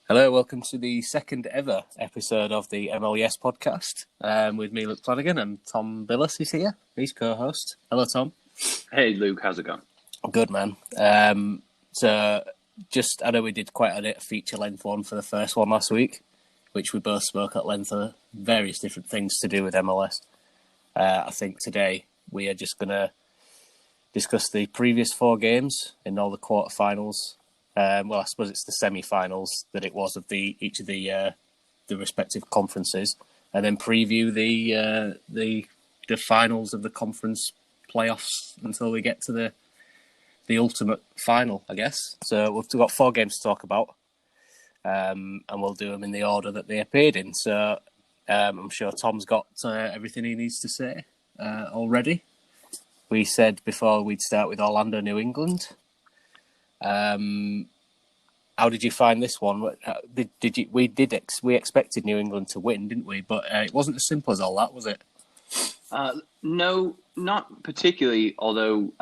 Hello, welcome to the second ever episode of the MLES podcast with me, Luke Flanagan, and Thom Billis is here. He's co-host. Hello, Thom. Hey, Luke, how's it going? Good, man. I know we did quite a feature-length one for the first one last week, which we both spoke at length of various different things to do with MLS. I think today we are just going to discuss the previous four games in all the quarterfinals. I suppose it's the semi-finals that it was of each of the respective conferences, and then preview the finals of the conference playoffs until we get to the ultimate final, I guess. So we've got four games to talk about, and we'll do them in the order that they appeared in. So I'm sure Tom's got everything he needs to say already. We said before we'd start with Orlando, New England. How did you find this one? We expected New England to win, didn't we? But it wasn't as simple as all that, was it? No, not particularly. Although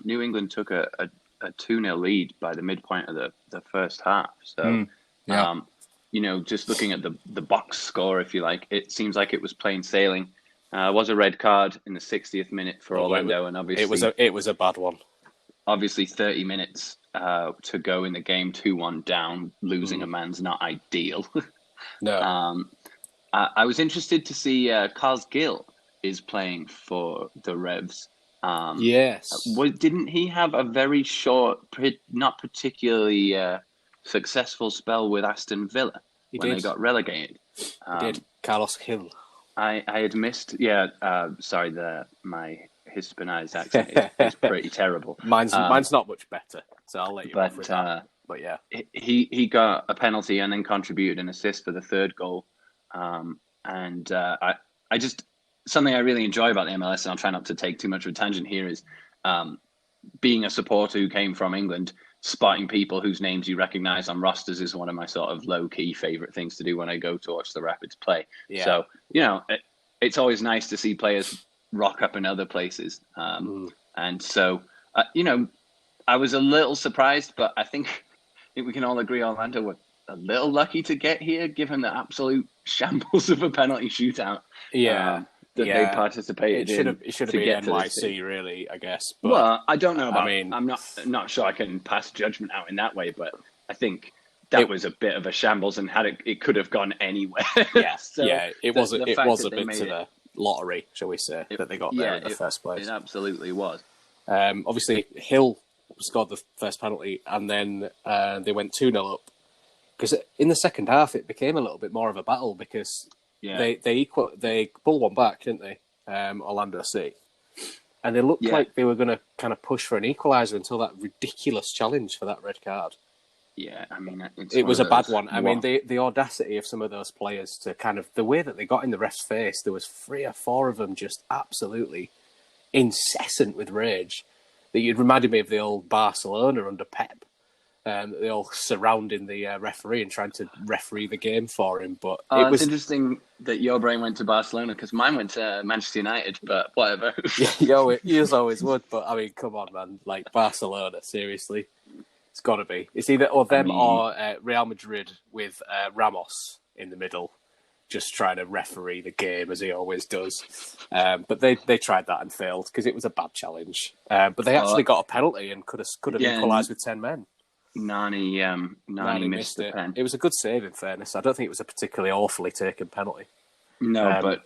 New England took a 2-0 lead by the midpoint of the first half. So, just looking at the box score, if you like, it seems like it was plain sailing. Was a red card in the 60th minute for Orlando, and obviously it was a bad one. Obviously, 30 minutes to go in the game, 2-1 down, losing a man's not ideal. No. I was interested to see Carl Gill is playing for the Revs. Yes. Didn't he have a very short, not particularly successful spell with Aston Villa they got relegated? He did. Carlos Hill. I had missed. Sorry, my Hispanized accent is pretty terrible. Mine's not much better, so I'll let you off with that. But yeah, he got a penalty and then contributed an assist for the third goal. I just, something I really enjoy about the MLS, and I'll try not to take too much of a tangent here, is being a supporter who came from England, spotting people whose names you recognise on rosters is one of my sort of low-key favourite things to do when I go to watch the Rapids play. Yeah. So, it's always nice to see players rock up in other places. And so, I was a little surprised, but I think we can all agree Orlando were a little lucky to get here, given the absolute shambles of a penalty shootout. They participated in. It should have been NYC, really, I guess. But, well, I don't know about. I'm not sure I can pass judgment out in that way, but I think that was a bit of a shambles, and it could have gone anywhere. It was a bit to the lottery, shall we say, that they got there in the first place. It absolutely was. Obviously, Hill scored the first penalty, and then they went 2-0 up. Because in the second half, it became a little bit more of a battle because they pulled one back, didn't they? Orlando City, and they looked like they were going to kind of push for an equaliser until that ridiculous challenge for that red card. Yeah, I mean, it was a bad one. I mean, the audacity of some of those players to kind of the way that they got in the ref's face. There was 3 or 4 of them just absolutely incessant with rage. That you'd reminded me of the old Barcelona under Pep. They all surrounding the referee and trying to referee the game for him. But it's interesting that your brain went to Barcelona because mine went to Manchester United. But whatever. Yours always would. But I mean, come on, man! Like Barcelona, seriously. It's got to be. It's either or Real Madrid with Ramos in the middle, just trying to referee the game as he always does. But they tried that and failed because it was a bad challenge. But they actually got a penalty and could have equalised with 10 men. Nani missed the pen. It was a good save, in fairness. I don't think it was a particularly awfully taken penalty. No, but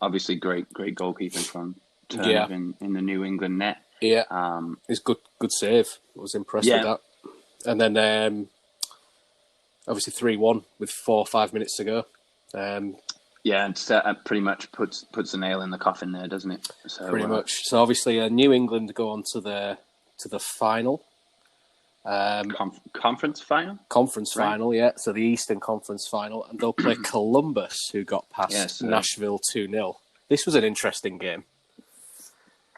obviously great goalkeeping from Turner in the New England net. Yeah, it's good save. I was impressed with that. And then, obviously 3-1 with 4 or 5 minutes to go. And pretty much puts a nail in the coffin there, doesn't it? So, pretty much. So obviously, New England go on to the final. Conference final? Conference final, yeah. So the Eastern Conference final. And they'll play Columbus, who got past Nashville 2-0. This was an interesting game.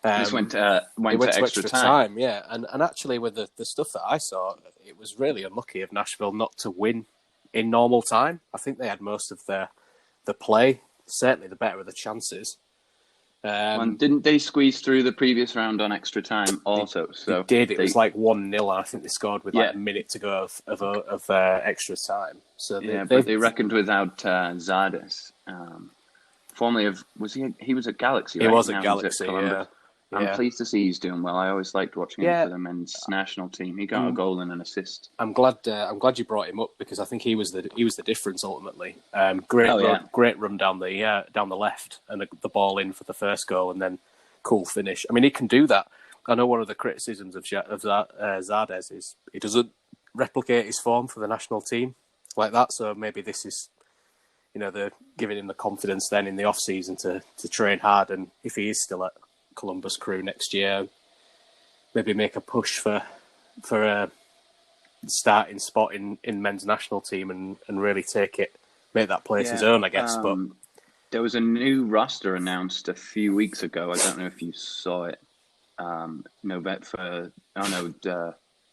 This went to extra time. Yeah. And actually, with the stuff that I saw, it was really unlucky of Nashville not to win in normal time. I think they had most of the play, certainly the better of the chances. And didn't they squeeze through the previous round on extra time also? They did. It was like 1-0. I think they scored with like a minute to go of extra time. So but they reckoned without Zardes. Formerly of he was at Galaxy, right? He was at Now Galaxy, yeah. I'm pleased to see he's doing well. I always liked watching him for the men's national team. He got a goal and an assist. I'm glad you brought him up because I think he was the difference ultimately. Great run down the left and the ball in for the first goal and then cool finish. I mean, he can do that. I know one of the criticisms of Zardes is he doesn't replicate his form for the national team like that. So maybe this is, they're giving him the confidence then in the off season to train hard, and if he is still at Columbus Crew next year, maybe make a push for a starting spot in men's national team and really make that place his own, I guess. But there was a new roster announced a few weeks ago. I don't know if you saw it. Not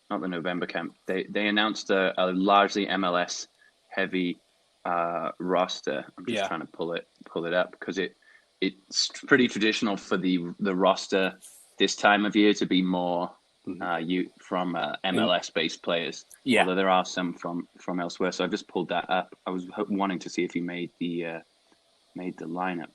the November camp. They announced a largely MLS heavy roster. I'm just trying to pull it up because it's pretty traditional for the roster this time of year to be more from MLS based players. Yeah, although there are some from elsewhere. So I just pulled that up. I was wanting to see if he made the lineup.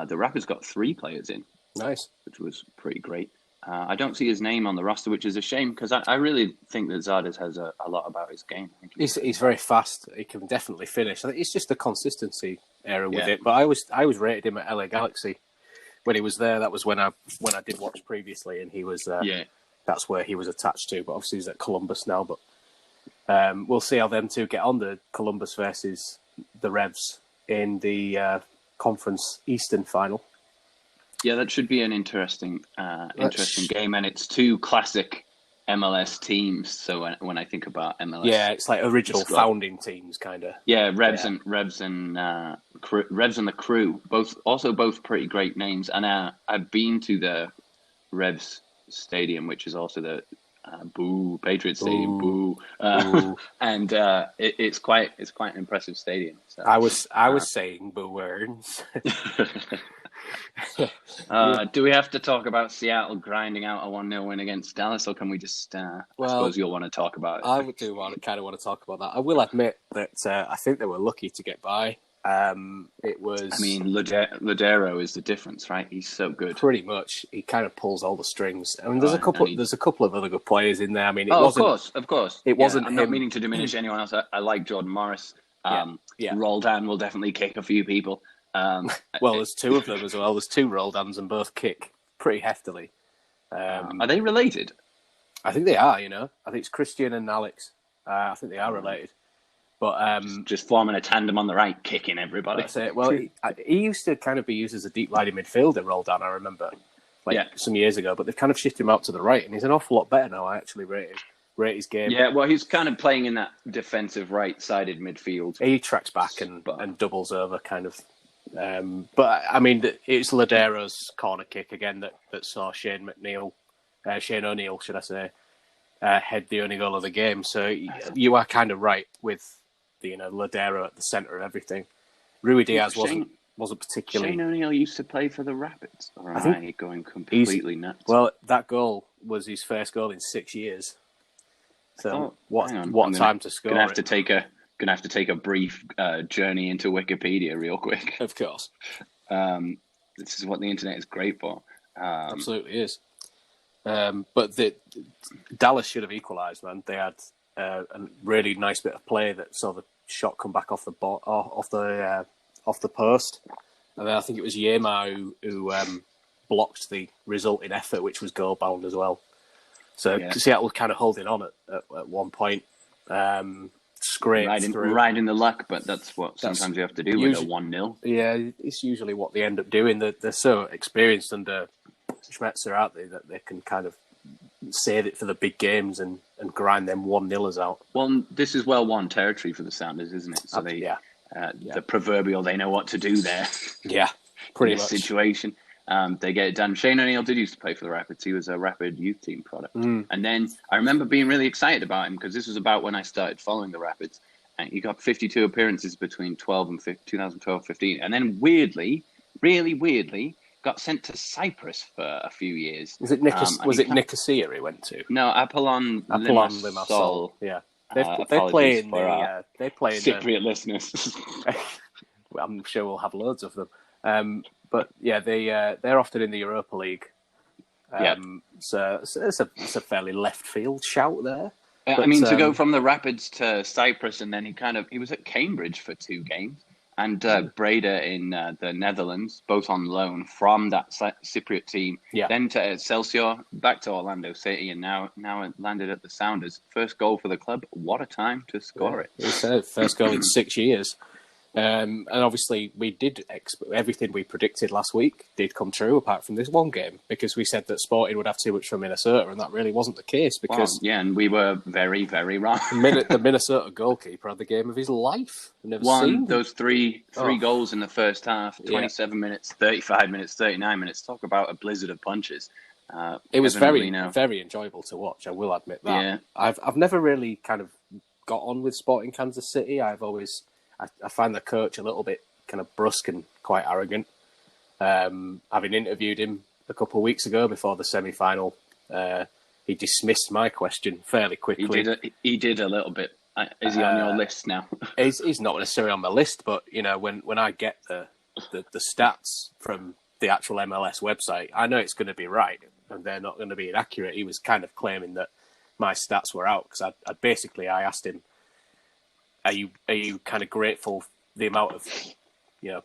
The Rapids got 3 players in. Nice, which was pretty great. I don't see his name on the roster, which is a shame because I really think that Zardes has a lot about his game. I think he's very fast. He can definitely finish. I think it's just a consistency error with it. But I was rated him at LA Galaxy when he was there. That was when I did watch previously, and he was that's where he was attached to. But obviously he's at Columbus now. But we'll see how them two get on. The Columbus versus the Revs in the Conference Eastern final. Yeah, that should be an interesting game, and it's 2 classic MLS teams. So when I think about MLS, it's like original founding teams, kind of. Yeah, Revs and the Crew, both pretty great names. And I've been to the Revs Stadium, which is also the Patriots Stadium, and it's quite an impressive stadium. So, I was saying boo words. Do we have to talk about Seattle grinding out a 1-0 win against Dallas, or can we just? I suppose you'll want to talk about it. I would kind of want to talk about that. I will admit that I think they were lucky to get by. It was. I mean, Ladero is the difference, right? He's so good. Pretty much, he kind of pulls all the strings. I mean, there's a couple of other good players in there. I mean, of course. It wasn't. I'm not meaning to diminish anyone else. I like Jordan Morris. Roldan will definitely kick a few people. Well, there's 2 of them as well. There's 2 Roldans and both kick pretty heftily. Are they related? I think they are. I think it's Christian and Alex. I think they are related. But just forming a tandem on the right, kicking everybody. That's it. Well, he used to kind of be used as a deep lining midfielder, Roldan. I remember, some years ago. But they've kind of shifted him out to the right, and he's an awful lot better now. I actually rate his game. Yeah, well, he's kind of playing in that defensive right-sided midfield. He tracks back and doubles over, kind of. But I mean, it's Ladero's corner kick again that saw Shane O'Neill, should I say, head the only goal of the game. So you are kind of right with Ladero at the centre of everything. Rui Diaz wasn't particularly. Shane O'Neill used to play for the Rapids. Or am I going completely nuts? Well, that goal was his first goal in 6 years. So what time to score? Gonna have to take a brief journey into Wikipedia real quick. Of course. This is what the internet is great for. Absolutely is. But Dallas should have equalised, man. They had a really nice bit of play that saw the shot come back off the post, and then I think it was Yema who blocked the resulting effort, which was goal bound as well. So Seattle was kind of holding on at one point. Riding the luck, but that's what sometimes you have to do with a 1-0. Yeah, it's usually what they end up doing. They're so experienced under Schmetzer, aren't they, that they can kind of save it for the big games and grind them 1-0ers out. Well, this is well-won territory for the Sounders, isn't it? So the proverbial, they know what to do there. Yeah, pretty much. much. Situation. They get it done. Shane O'Neill did used to play for the Rapids. He was a Rapid youth team product. And then I remember being really excited about him because this was about when I started following the Rapids. And he got 52 appearances between 2012-15. And then weirdly, really weirdly, got sent to Cyprus for a few years. Was it Nicosia he went to? No, Apollon Limassol. Yeah, they play apologies in for our Cypriot listeners. I'm sure we'll have loads of them. But yeah, they're often in the Europa League. So it's a fairly left field shout there. But, I mean, to go from the Rapids to Cyprus, and then he was at Cambridge for 2 games, and Breda in the Netherlands, both on loan from that Cypriot team. Yeah. Then to Excelsior, back to Orlando City, and now it landed at the Sounders. First goal for the club. What a time to score it! It's first goal in 6 years. And obviously, we did everything we predicted last week did come true, apart from this one game, because we said that Sporting would have too much from Minnesota, and that really wasn't the case. Because and we were very, very wrong. The Minnesota goalkeeper had the game of his life. Those three goals in the first half, 27 minutes, 35 minutes, 39 minutes. Talk about a blizzard of punches. It was very, very enjoyable to watch. I will admit that. Yeah. I've never really kind of got on with Sporting Kansas City. I find the coach a little bit kind of brusque and quite arrogant. Having interviewed him a couple of weeks ago before the semi-final, he dismissed my question fairly quickly. He did a little bit. Is he on your list now? He's not necessarily on my list, but when I get the stats from the actual MLS website, I know it's going to be right, and they're not going to be inaccurate. He was kind of claiming that my stats were out because I asked him, Are you kind of grateful for the amount of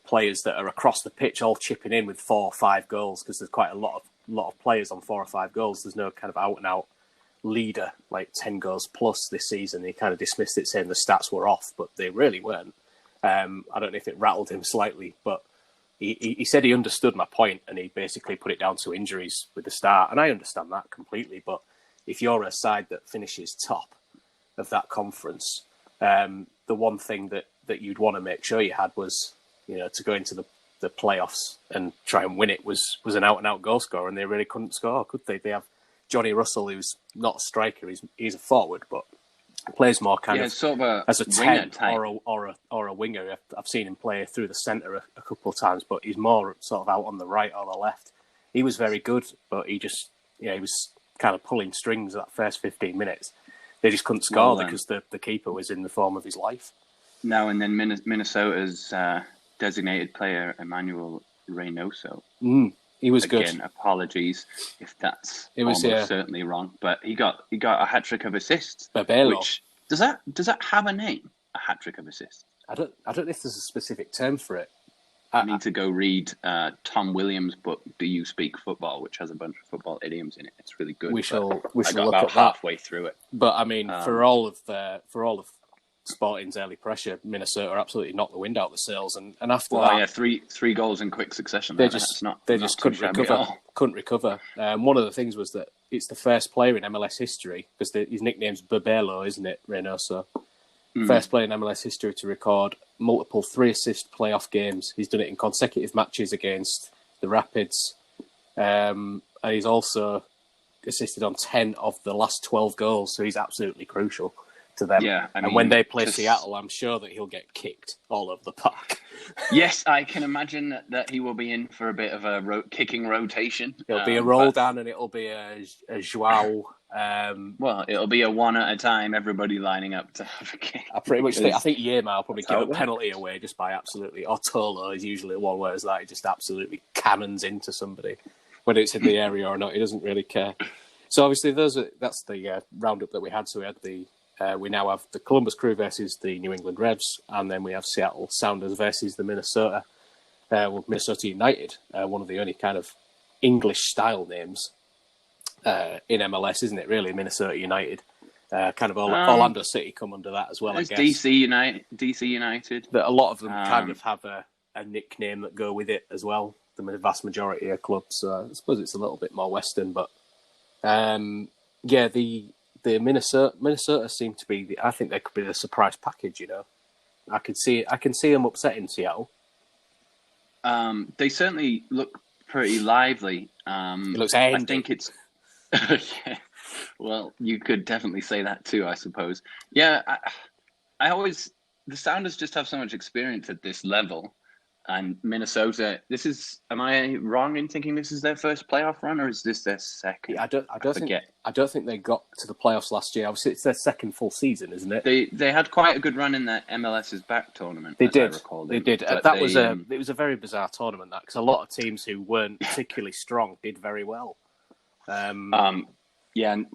players that are across the pitch all chipping in with 4 or 5 goals, because there's quite a lot of players on 4 or 5 goals. There's no kind of out and out leader like 10 goals plus this season. He kind of dismissed it, saying the stats were off, but they really weren't. I don't know if it rattled him slightly, but he said he understood my point, and he basically put it down to injuries with the start, and I understand that completely. But if you're a side that finishes top of that conference, the one thing that you'd want to make sure you had was, to go into the playoffs and try and win it was an out-and-out goal scorer, and they really couldn't score, could they? They have Johnny Russell, who's not a striker, he's a forward, but plays more kind of sort of as a 10 or a winger. I've seen him play through the centre a couple of times, but he's more sort of out on the right or the left. He was very good, but he just, he was kind of pulling strings that first 15 minutes. They just couldn't score because the keeper was in the form of his life. Now and then Minnesota's designated player, Emmanuel Reynoso. He was Again, good. Apologies if that's certainly wrong, but he got a hat trick of assists. Babelo. Which does that have a name? A hat trick of assists? I don't know if there's a specific term for it. I need to go read Tom Williams' book, Do You Speak Football, which has a bunch of football idioms in it. It's really good. We shall look about at halfway through it. But I mean, for all of Sporting's early pressure, Minnesota absolutely knocked the wind out of the sails, and after that, three goals in quick succession. They just couldn't recover. One of the things was that it's the first player in MLS history, because his nickname's Babelo, isn't it, Reynoso? First player in MLS history to record multiple 3-assist playoff games. He's done it in consecutive matches against the Rapids, and he's also assisted on 10 of the last 12 goals. So he's absolutely crucial to them. Yeah, and when they play Seattle, I'm sure that he'll get kicked all over the park. Yes, I can imagine that he will be in for a bit of a kicking rotation. It'll be a roll down, and it'll be a Joao. It'll be a one at a time, everybody lining up to have a kick. I think Yema will probably give a penalty away just by absolutely. Or Tolo is usually one where it's like he just absolutely cannons into somebody, whether it's in the area or not. He doesn't really care. So obviously that's the roundup that we had. So we now have the Columbus Crew versus the New England Revs, and then we have Seattle Sounders versus the Minnesota United, one of the only kind of English-style names in MLS, isn't it, really, Minnesota United? Kind of Orlando City come under that as well, I guess. DC United. That a lot of them kind of have a nickname that go with it as well, the vast majority of clubs. So I suppose it's a little bit more Western, but the Minnesota seem to be. I think they could be the surprise package. I can see them upsetting Seattle. They certainly look pretty lively. It looks handy. I think it's. Yeah. Well, you could definitely say that too, I suppose. Yeah, the Sounders just have so much experience at this level. And Minnesota, am I wrong in thinking this is their first playoff run, or is this their second? Yeah, I don't think they got to the playoffs last year. Obviously, it's their second full season, isn't it? They had quite a good run in the MLS's back tournament. They as did. I recall. They did. It was a very bizarre tournament, that, because a lot of teams who weren't particularly strong did very well. Yeah, and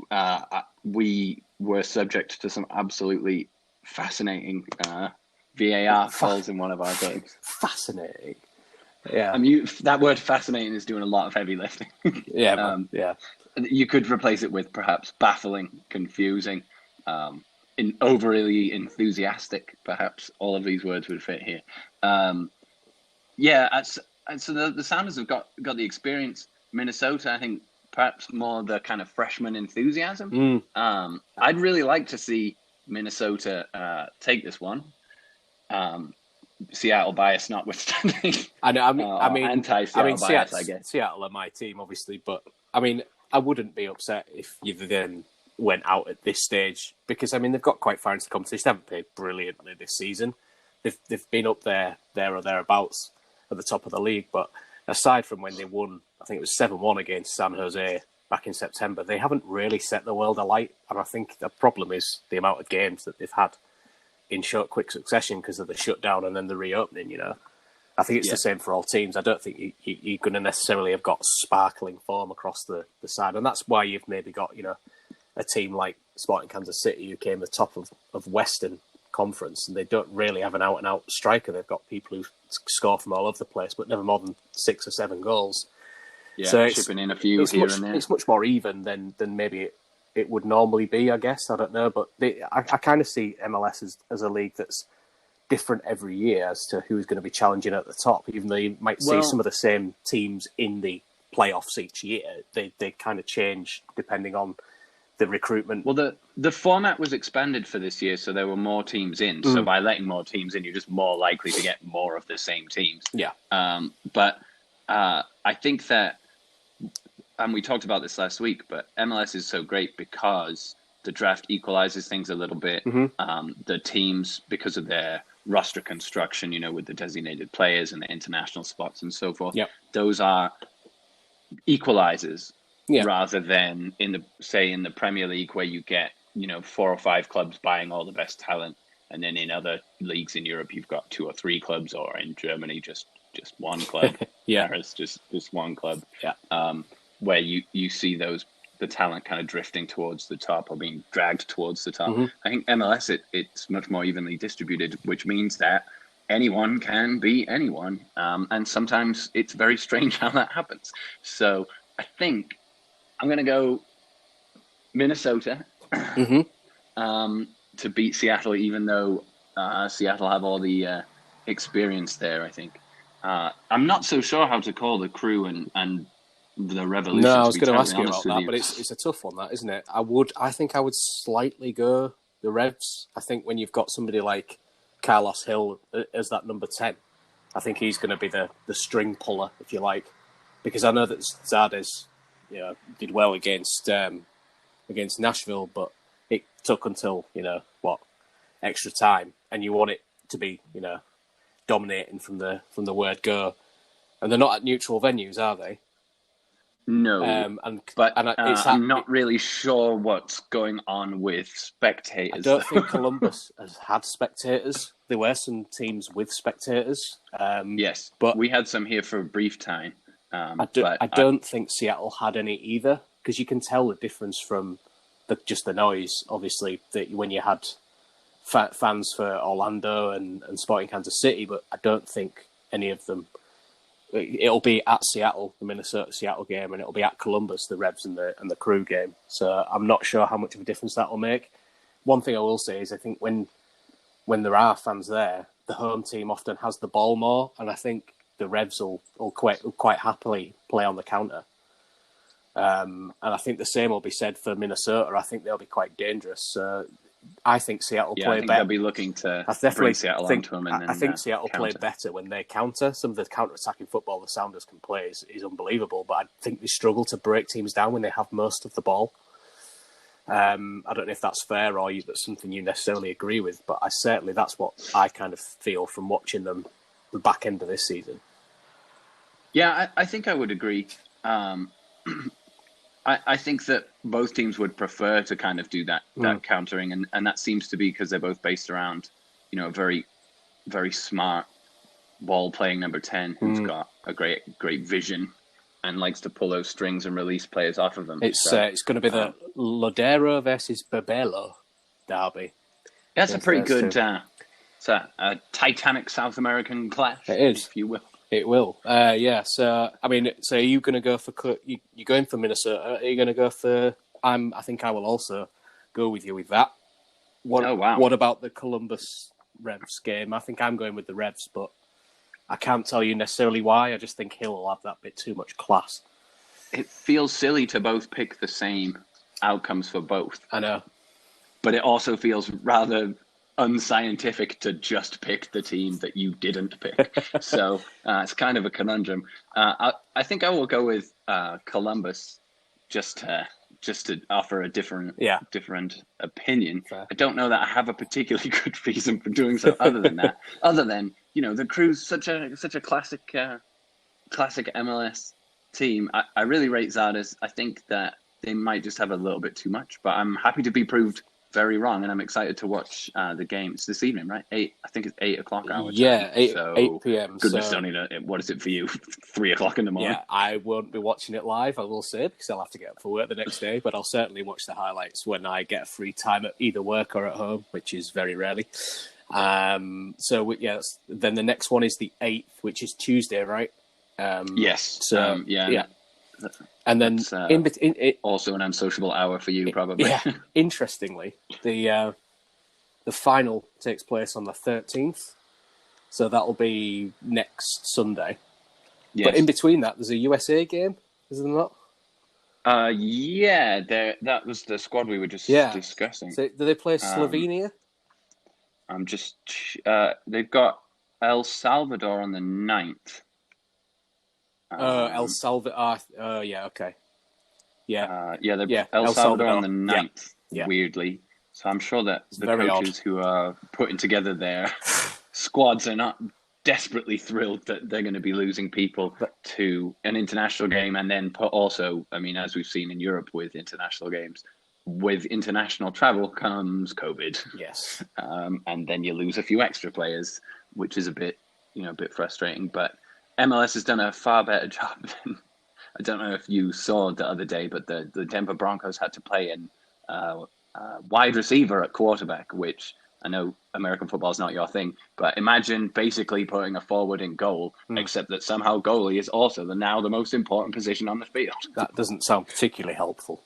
we were subject to some absolutely fascinating VAR calls in one of our games. Fascinating. Yeah. I mean, that word "fascinating" is doing a lot of heavy lifting. Yeah, yeah. You could replace it with perhaps baffling, confusing, overly enthusiastic. Perhaps all of these words would fit here. So the Sounders have got the experience. Minnesota, I think, perhaps more the kind of freshman enthusiasm. I'd really like to see Minnesota take this one. Seattle bias notwithstanding. I know. I mean, anti-Seattle bias, I guess. Seattle are my team, obviously, but I mean, I wouldn't be upset if you then went out at this stage, because I mean they've got quite far into the competition. They haven't played brilliantly this season. They've been up there or thereabouts at the top of the league, but aside from when they won, I think it was 7-1 against San Jose back in September, they haven't really set the world alight. And I think the problem is the amount of games that they've had in quick succession because of the shutdown and then the reopening, you know. I think it's the same for all teams. I don't think you're going to necessarily have got sparkling form across the side. And that's why you've maybe got, you know, a team like Sporting Kansas City who came the top of Western Conference, and they don't really have an out-and-out striker. They've got people who score from all over the place, but never more than 6 or 7 goals. Yeah, so chipping in a few here and there. It's much more even than maybe it would normally be, I guess. I don't know, but I kind of see MLS as a league that's different every year as to who's going to be challenging at the top, even though you might see some of the same teams in the playoffs each year. They kind of change depending on the recruitment. Well, the format was expanded for this year, so there were more teams in. So by letting more teams in, you're just more likely to get more of the same teams. Yeah. But I think that, and we talked about this last week, but MLS is so great because the draft equalizes things a little bit. The teams, because of their roster construction, you know, with the designated players and the international spots and so forth, those are equalizers rather than in the Premier League, where you get, you know, 4 or 5 clubs buying all the best talent, and then in other leagues in Europe you've got 2 or 3 clubs, or in Germany just one club. Paris just one club. Where you see the talent kind of drifting towards the top or being dragged towards the top. I think MLS, it's much more evenly distributed, which means that anyone can be anyone. And sometimes it's very strange how that happens. So I think I'm going to go Minnesota to beat Seattle, even though Seattle have all the experience there, I think. I'm not so sure how to call the Crew and the Revolution. No, I was going to ask you about that, but it's a tough one, that, isn't it? I think I would slightly go the Revs. I think when you've got somebody like Carlos Hill as that number 10, I think he's going to be the string puller, if you like, because I know that Zardes, you know, did well against Nashville, but it took until, you know, extra time, and you want it to be, you know, dominating from the word go, and they're not at neutral venues, are they? No, I'm not really sure what's going on with spectators. I don't think Columbus has had spectators. There were some teams with spectators. Yes, but we had some here for a brief time. I don't think Seattle had any either, because you can tell the difference from just the noise, obviously, that when you had fans for Orlando and Sporting Kansas City, but I don't think any of them. It'll be at Seattle, the Minnesota-Seattle game, and it'll be at Columbus, the Revs and the Crew game. So I'm not sure how much of a difference that will make. One thing I will say is I think when there are fans there, the home team often has the ball more, and I think the Revs will quite happily play on the counter. And I think the same will be said for Minnesota. I think they'll be quite dangerous. I think Seattle play better. I think they'll be looking to bring Seattle onto them. I think Seattle play better when they counter. Some of the counter-attacking football the Sounders can play is unbelievable, but I think they struggle to break teams down when they have most of the ball. I don't know if that's fair or that's something you necessarily agree with, but that's what I kind of feel from watching them the back end of this season. Yeah, I think I would agree. I think that both teams would prefer to kind of do that countering, and that seems to be because they're both based around, a very, very smart ball playing number 10 who's got a great vision and likes to pull those strings and release players off of them. It's going to be the Lodero versus Berbelo derby. That's a pretty good. It's a Titanic South American clash. It is, if you will. It will. Yeah. So are you going to go for you're going for Minnesota? Are you going to go for? I think I will also go with you with that. What about the Columbus Revs game? I think I'm going with the Revs, but I can't tell you necessarily why. I just think Hill will have that bit too much class. It feels silly to both pick the same outcomes for both. I know. But it also feels rather unscientific to just pick the team that you didn't pick. So it's kind of a conundrum. I think I will go with Columbus just to offer a different opinion. Fair. I don't know that I have a particularly good reason for doing so other than that. Other than, the Crew's such a classic MLS team. I really rate Zardes. I think that they might just have a little bit too much, but I'm happy to be proved very wrong, and I'm excited to watch the game. It's this evening, right? I think it's 8 o'clock our time. 8 p.m. Goodness, don't need what is it for you? 3 o'clock in the morning? Yeah, I won't be watching it live, I will say, because I'll have to get up for work the next day, but I'll certainly watch the highlights when I get free time at either work or at home, which is very rarely. Then the next one is the 8th, which is Tuesday, right? Yes. So, yeah. And then also an unsociable hour for you, probably. Yeah. Interestingly, the final takes place on the 13th, so that'll be next Sunday. Yes. But in between that, there's a USA game, is there not? Yeah, that was the squad we were just discussing. So do they play Slovenia? They've got El Salvador on the 9th. El Salvador. Yeah, okay. Yeah. El Salvador on the 9th, yeah. Weirdly. So I'm sure that the coaches who are putting together their squads are not desperately thrilled that they're going to be losing people to an international game. And then also, as we've seen in Europe with international games, with international travel comes COVID. Yes. And then you lose a few extra players, which is a bit frustrating. But MLS has done a far better job than, I don't know if you saw the other day, but the Denver Broncos had to play in wide receiver at quarterback, which I know American football is not your thing, but imagine basically putting a forward in goal, except that somehow goalie is also now the most important position on the field. That doesn't sound particularly helpful.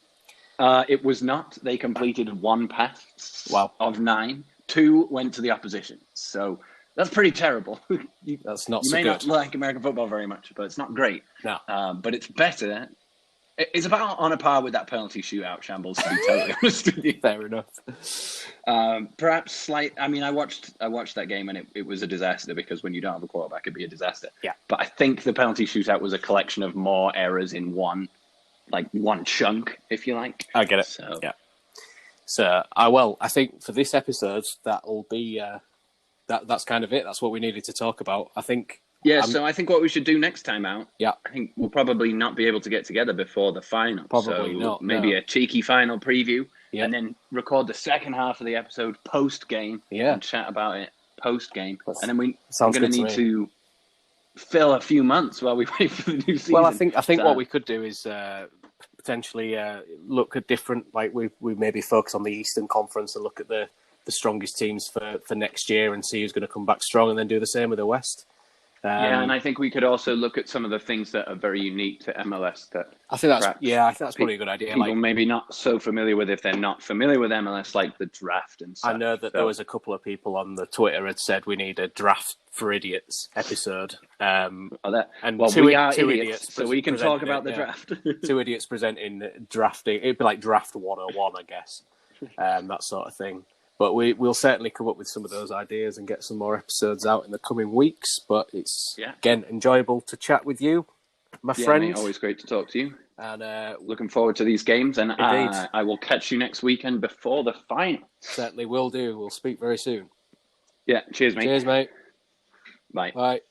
It was not. They completed 1 pass of 9. 2 went to the opposition. So that's pretty terrible. That's not so good. You may not like American football very much, but it's not great. No. But it's better. It's about on a par with that penalty shootout shambles, to be totally honest with you. Fair enough. Perhaps slight. I watched that game and it was a disaster because when you don't have a quarterback, it'd be a disaster. Yeah. But I think the penalty shootout was a collection of more errors in one chunk, if you like. I get it. So. Yeah. So I think for this episode, that'll be. That's kind of it. That's what we needed to talk about. I think. Yeah, so I think what we should do next time out, I think we'll probably not be able to get together before the final. Probably not. Maybe a cheeky final preview, and then record the second half of the episode post-game and chat about it post-game. And then we're going to need to fill a few months while we wait for the new season. Well, I think what we could do is potentially look at different, we maybe focus on the Eastern Conference and look at the strongest teams for next year and see who's going to come back strong, and then do the same with the West. And I think we could also look at some of the things that are very unique to MLS. I think that's probably a good idea. People maybe not so familiar with if they're not familiar with MLS, like the draft and stuff. I know that there was a couple of people on the Twitter had said we need a draft for idiots episode. We are two idiots, so we can talk about the draft. 2 idiots presenting drafting. It'd be like Draft 101, I guess, that sort of thing. But we'll certainly come up with some of those ideas and get some more episodes out in the coming weeks. But it's, again, enjoyable to chat with you, my friend. Mate, always great to talk to you. And looking forward to these games. And I will catch you next weekend before the final. Certainly will do. We'll speak very soon. Yeah, cheers, mate. Cheers, mate. Bye. Bye.